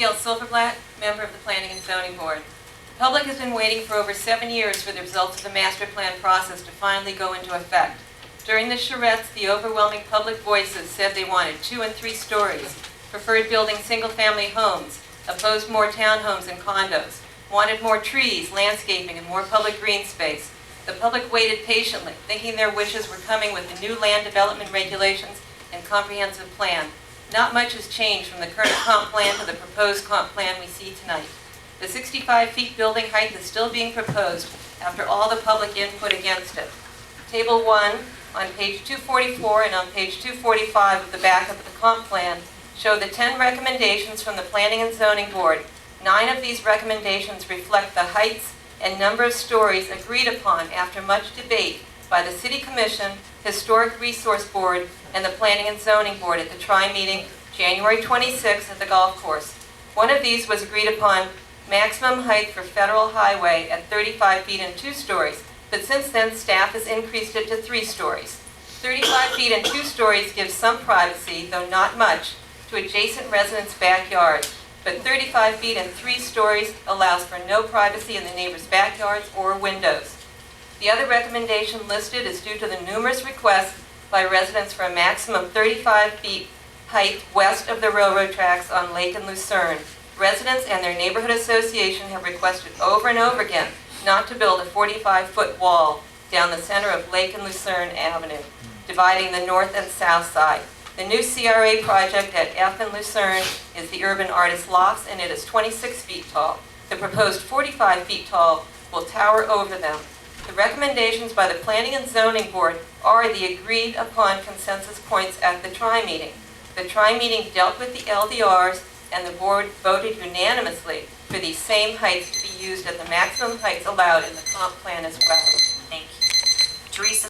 Gael, Silverblatt, member of the Planning and Zoning Board. The public has been waiting for over 7 years for the results of the master plan process to finally go into effect. During the charrettes, the overwhelming public voices said they wanted 2 and 3 stories, preferred building single-family homes, opposed more townhomes and condos, wanted more trees, landscaping, and more public green space. The public waited patiently, thinking their wishes were coming with the new land development regulations and comprehensive plan. Not much has changed from the current comp plan to the proposed comp plan we see tonight. The 65 feet building height is still being proposed after all the public input against it. Table 1 on page 244 and on page 245 of the backup of the comp plan show the 10 recommendations from the Planning and Zoning Board. 9 of these recommendations reflect the heights and number of stories agreed upon after much debate by the City Commission, Historic Resource Board, and the Planning and Zoning Board at the tri-meeting January 26th at the golf course. One of these was agreed upon maximum height for federal highway at 35 feet and 2 stories, but since then staff has increased it to 3 stories. 35 feet and 2 stories gives some privacy, though not much, to adjacent residents' backyards, but 35 feet and 3 stories allows for no privacy in the neighbors' backyards or windows. The other recommendation listed is due to the numerous requests by residents for a maximum 35 feet height west of the railroad tracks on Lake and Lucerne. Residents and their neighborhood association have requested over and over again not to build a 45-foot wall down the center of Lake and Lucerne Avenue, dividing the north and south side. The new CRA project at F and Lucerne is the Urban Artist Lofts, and it is 26 feet tall. The proposed 45 feet tall will tower over them. The recommendations by the Planning and Zoning Board are the agreed upon consensus points at the tri-meeting. The tri-meeting dealt with the LDRs, and the board voted unanimously for these same heights to be used at the maximum heights allowed in the comp plan as well. Thank you. Teresa.